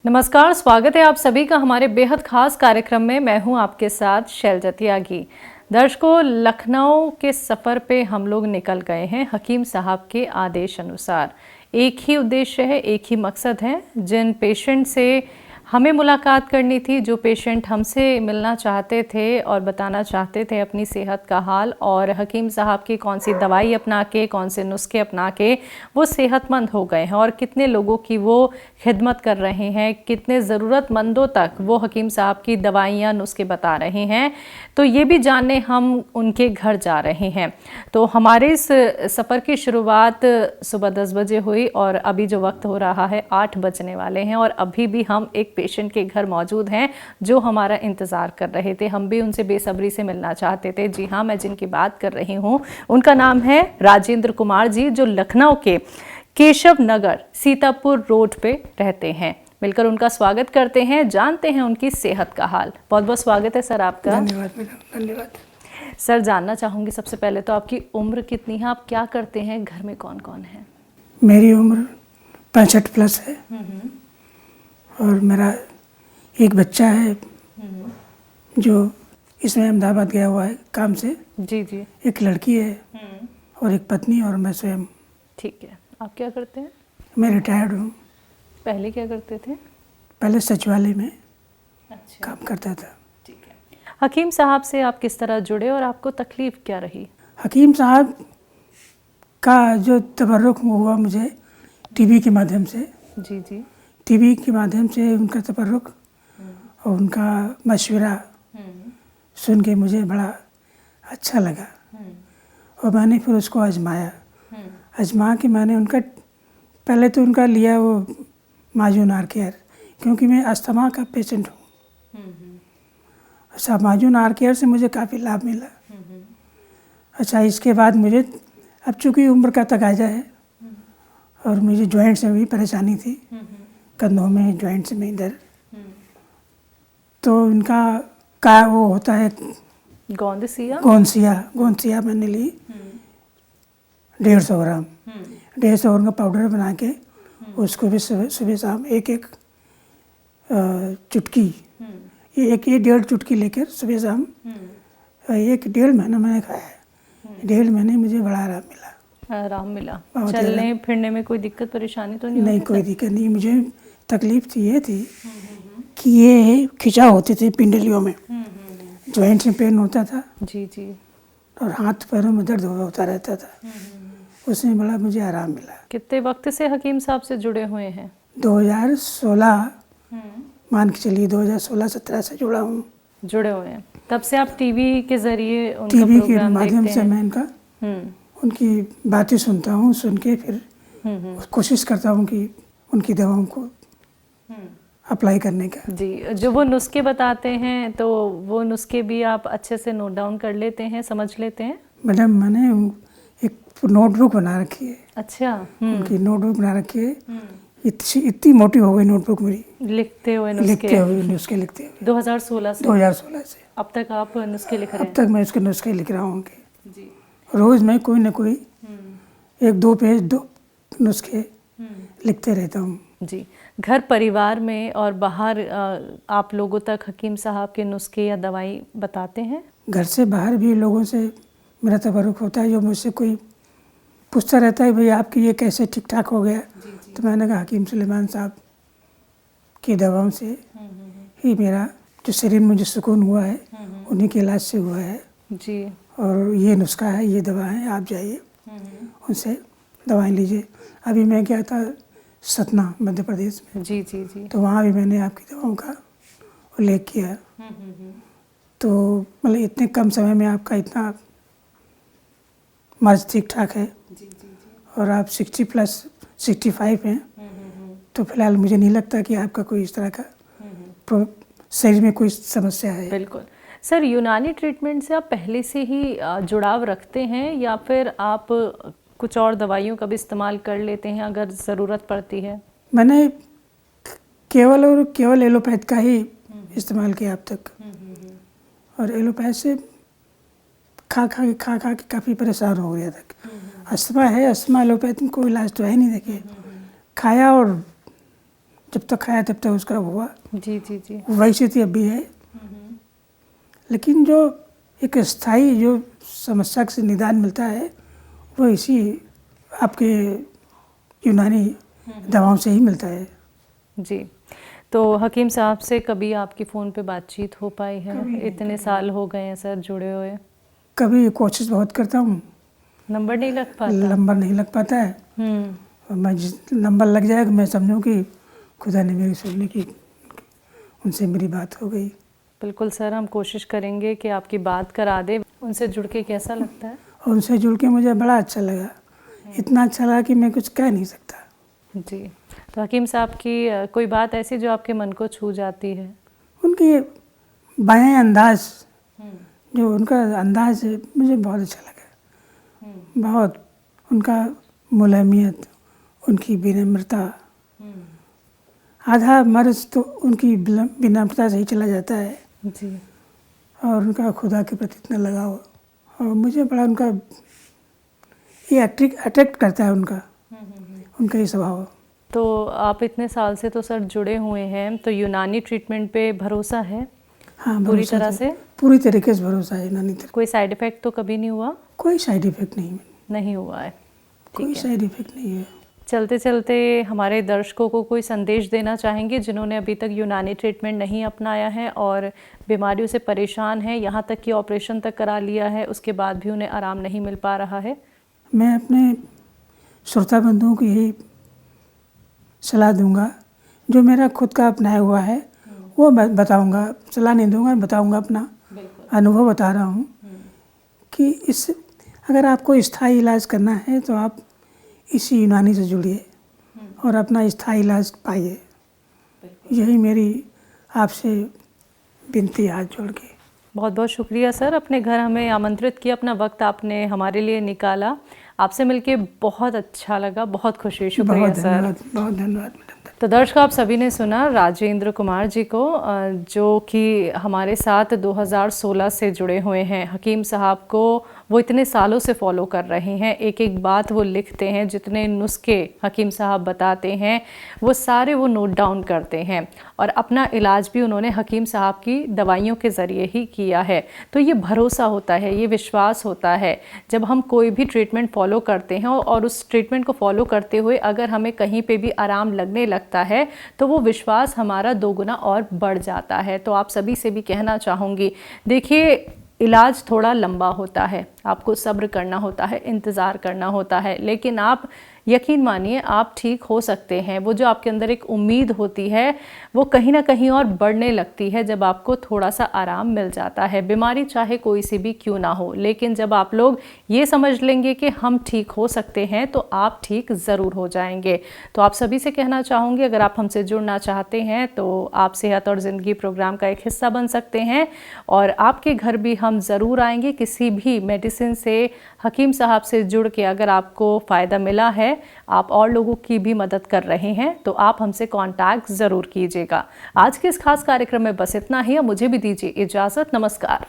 नमस्कार, स्वागत है आप सभी का हमारे बेहद खास कार्यक्रम में। मैं हूं आपके साथ शैलजा त्यागी। दर्शकों, लखनऊ के सफ़र पे हम लोग निकल गए हैं हकीम साहब के आदेश अनुसार। एक ही उद्देश्य है, एक ही मकसद है। जिन पेशेंट से हमें मुलाकात करनी थी, जो पेशेंट हमसे मिलना चाहते थे और बताना चाहते थे अपनी सेहत का हाल और हकीम साहब की कौन सी दवाई अपना के, कौन से नुस्खे अपना के वो सेहतमंद हो गए हैं और कितने लोगों की वो खिदमत कर रहे हैं, कितने ज़रूरतमंदों तक वो हकीम साहब की दवाइयाँ नुस्खे बता रहे हैं, तो ये भी जानने हम उनके घर जा रहे हैं। तो हमारे इस सफ़र की शुरुआत सुबह 10 बजे हुई और अभी जो वक्त हो रहा है 8 बजने वाले हैं और अभी भी हम एक पेशेंट के घर मौजूद हैं जो हमारा इंतज़ार कर रहे थे। हम भी उनसे बेसब्री से मिलना चाहते थे। जी हाँ, मैं जिनकी बात कर रही हूँ उनका नाम है राजेंद्र कुमार जी, जो लखनऊ के केशव नगर सीतापुर रोड पे रहते हैं। मिलकर उनका स्वागत करते हैं, जानते हैं उनकी सेहत का हाल। बहुत बहुत स्वागत है सर आपका। धन्यवाद मैडम, धन्यवाद। सर, जानना चाहूँगी सबसे पहले तो आपकी उम्र कितनी है, आप क्या करते हैं, घर में कौन कौन है? मेरी उम्र 65 प्लस है और मेरा एक बच्चा है जो इसमें अहमदाबाद गया हुआ है काम से। जी जी। एक लड़की है और एक पत्नी और मैं स्वयं। ठीक है, आप क्या करते हैं? मैं रिटायर्ड हूँ। पहले क्या करते थे? पहले सचिवालय में अच्छा, काम करता था। ठीक है। हकीम साहब से आप किस तरह जुड़े और आपको तकलीफ क्या रही? हकीम साहब का जो तबर्रुक हुआ मुझे टीवी के माध्यम से। जी जी। टीवी के माध्यम से उनका तबर्रुक और उनका मशवरा सुन के मुझे बड़ा अच्छा लगा और मैंने फिर उसको आजमाया। आजमा के मैंने उनका पहले तो उनका लिया वो माजून आर केयर, क्योंकि मैं अस्थमा का पेशेंट हूँ। अच्छा, माजून आर केयर से मुझे काफ़ी लाभ मिला। अच्छा, इसके बाद मुझे अब चूँकि उम्र का तकाजा है और मुझे जॉइंट्स में भी परेशानी थी, कंधों में, जॉइंट्स में इधर, तो इनका का वो होता है गोंसिया मैंने ली 150 ग्राम। 150 ग्राम का पाउडर बना के उसको भी सुबह शाम एक एक चुटकी, ये 1.5 चुटकी लेकर सुबह शाम 1.5 महीना मैंने खाया है। 1.5 महीने मुझे बड़ा आराम मिला। चलने फिरने में कोई दिक्कत परेशानी तो नहीं, कोई दिक्कत नहीं। मुझे तकलीफ तो ये थी कि ये खिंचाव होते थे पिंडलियों में, जॉइंट्स में पेन होता था। जी जी। और हाथ पैरों में दर्द होता रहता था। उसमें बड़ा मुझे आराम मिला। कितने वक्त से हकीम साहब से जुड़े हुए हैं? 2016 मान के चलिए, 2016-17 से जुड़े हुए हैं। तब से आप टीवी के जरिए उनका टीवी के प्रोग्राम माध्यम देखते से हैं? मैं इनका उनकी बातें सुनता हूँ। सुन के फिर कोशिश करता हूँ कि उनकी दवाओं को अप्लाई करने का। जी, जो वो नुस्खे बताते हैं तो वो नुस्खे भी आप अच्छे से नोट डाउन कर लेते हैं, समझ लेते हैं? मैडम, मैंने एक नोटबुक बना रखी है। अच्छा। उनकी नोटबुक बना रखी है। इतनी मोटी हो गई नोटबुक मेरी, लिखते हुए नुस्खे लिखते हुए 2016 से अब तक आप नुस्खे लिख रहे हैं? अब तक मैं उसके नुस्खे लिख रहा हूँ उनके। जी। रोज़ मैं कोई ना कोई 1-2 पेज 2 नुस्खे लिखते रहता हूँ। जी, घर परिवार में और बाहर आप लोगों तक हकीम साहब के नुस्खे या दवाई बताते हैं? घर से बाहर भी लोगों से मेरा तबरुक होता है। जो मुझसे कोई पूछता रहता है, भाई आपकी ये कैसे ठीक ठाक हो गया? तो मैंने कहा हकीम सुलेमान साहब की दवाओं से ही मेरा जो शरीर में जो सुकून हुआ है उन्हीं के इलाज से हुआ है। जी। और ये नुस्खा है, ये दवा है, आप जाइए उनसे दवाएं लीजिए। अभी मैं गया था सतना मध्य प्रदेश में। जी जी जी। तो वहाँ भी मैंने आपकी दवाओं का उल्लेख किया। तो मतलब इतने कम समय में आपका इतना मर्ज ठीक ठाक है। जी जी जी। और आप 65 हैं। तो फिलहाल मुझे नहीं लगता कि आपका कोई इस तरह का शरीर में कोई समस्या है। बिल्कुल सर, यूनानी ट्रीटमेंट से आप पहले से ही जुड़ाव रखते हैं या फिर आप कुछ और दवाइयों का भी इस्तेमाल कर लेते हैं अगर ज़रूरत पड़ती है? मैंने केवल एलोपैथ का ही इस्तेमाल किया अब तक। और एलोपैथ से खा के काफ़ी परेशान हो गया था। अस्थमा है, अस्थमा एलोपैथ में कोई इलाज तो है नहीं। देखिए, खाया और जब तक खाया तब तक उसका हुआ, जी जी जी। वैसे तो अब भी है। लेकिन जो एक स्थायी जो समस्या से निदान मिलता है वो इसी आपके यूनानी दवाओं से ही मिलता है। जी, तो हकीम साहब से कभी आपकी फ़ोन पे बातचीत हो पाई है? इतने साल हो गए हैं सर जुड़े हुए। कभी कोशिश बहुत करता हूँ, नंबर नहीं लग पाता। नंबर नहीं लग पाता है। और मैं जिस नंबर लग जाएगा मैं समझूँ कि खुदा ने मेरी सुनने की, उनसे मेरी बात हो गई। बिल्कुल सर, हम कोशिश करेंगे कि आपकी बात करा दे। उनसे जुड़ के कैसा लगता है? और उनसे जुड़ के मुझे बड़ा अच्छा लगा, इतना अच्छा लगा कि मैं कुछ कह नहीं सकता। जी, तो हकीम साहब की कोई बात ऐसी जो आपके मन को छू जाती है? उनकी बयां अंदाज, जो उनका अंदाज है मुझे बहुत अच्छा लगा। बहुत उनका मुलायमियत, उनकी विनम्रता, आधा मर्ज तो उनकी विनम्रता से ही चला जाता है। जी। और उनका खुदा के प्रति इतना लगाव, और मुझे बड़ा उनका ये अट्रैक्ट करता है, उनका ये स्वभाव। तो आप इतने साल से तो सर जुड़े हुए हैं, तो यूनानी ट्रीटमेंट पे भरोसा है? हाँ, पूरी तरह से? पूरी तरीके से भरोसा है यूनानी। कोई साइड इफ़ेक्ट तो कभी नहीं हुआ? कोई साइड इफ़ेक्ट नहीं हुआ है। कोई साइड इफ़ेक्ट नहीं है। चलते चलते हमारे दर्शकों को कोई संदेश देना चाहेंगे जिन्होंने अभी तक यूनानी ट्रीटमेंट नहीं अपनाया है और बीमारियों से परेशान हैं, यहाँ तक कि ऑपरेशन तक करा लिया है, उसके बाद भी उन्हें आराम नहीं मिल पा रहा है? मैं अपने श्रोता बंधुओं को यही सलाह दूंगा, जो मेरा खुद का अपनाया हुआ है वो मैं बताऊंगा, सलाह नहीं दूंगा, बताऊंगा अपना अनुभव बता रहा हूँ कि इस अगर आपको स्थायी इलाज करना है तो आप इसी यूनानी से जुड़िए और अपना स्थायी इलाज पाइए। यही मेरी आपसे विनती हाथ जोड़ के। बहुत बहुत शुक्रिया सर, अपने घर हमें आमंत्रित किया, अपना वक्त आपने हमारे लिए निकाला। आपसे मिलके बहुत अच्छा लगा, बहुत खुशी। शुक्रिया सर। बहुत धन्यवाद मैडम। तो दर्शकों, आप सभी ने सुना राजेंद्र कुमार जी को, जो कि हमारे साथ 2016 से जुड़े हुए हैं। हकीम साहब को वो इतने सालों से फॉलो कर रहे हैं, एक एक बात वो लिखते हैं, जितने नुस्खे हकीम साहब बताते हैं वो सारे वो नोट डाउन करते हैं और अपना इलाज भी उन्होंने हकीम साहब की दवाइयों के ज़रिए ही किया है। तो ये भरोसा होता है, ये विश्वास होता है जब हम कोई भी ट्रीटमेंट फॉलो करते हैं और उस ट्रीटमेंट को फॉलो करते हुए अगर हमें कहीं पे भी आराम लगने लगता है तो वो विश्वास हमारा दोगुना और बढ़ जाता है। तो आप सभी से भी कहना चाहूँगी, देखिए इलाज थोड़ा लंबा होता है, आपको सब्र करना होता है, इंतज़ार करना होता है, लेकिन आप यकीन मानिए आप ठीक हो सकते हैं। वो जो आपके अंदर एक उम्मीद होती है वो कहीं ना कहीं और बढ़ने लगती है जब आपको थोड़ा सा आराम मिल जाता है। बीमारी चाहे कोई सी भी क्यों ना हो, लेकिन जब आप लोग ये समझ लेंगे कि हम ठीक हो सकते हैं तो आप ठीक ज़रूर हो जाएंगे। तो आप सभी से कहना चाहूँगी, अगर आप हमसे जुड़ना चाहते हैं तो आप सेहत और ज़िंदगी प्रोग्राम का एक हिस्सा बन सकते हैं और आपके घर भी हम ज़रूर आएंगे। किसी भी मेडिसिन से, हकीम साहब से जुड़ के अगर आपको फ़ायदा मिला है, आप और लोगों की भी मदद कर रहे हैं, तो आप हमसे कांटेक्ट ज़रूर कीजिएगा। आज के इस खास कार्यक्रम में बस इतना ही। मुझे भी दीजिए इजाज़त। नमस्कार।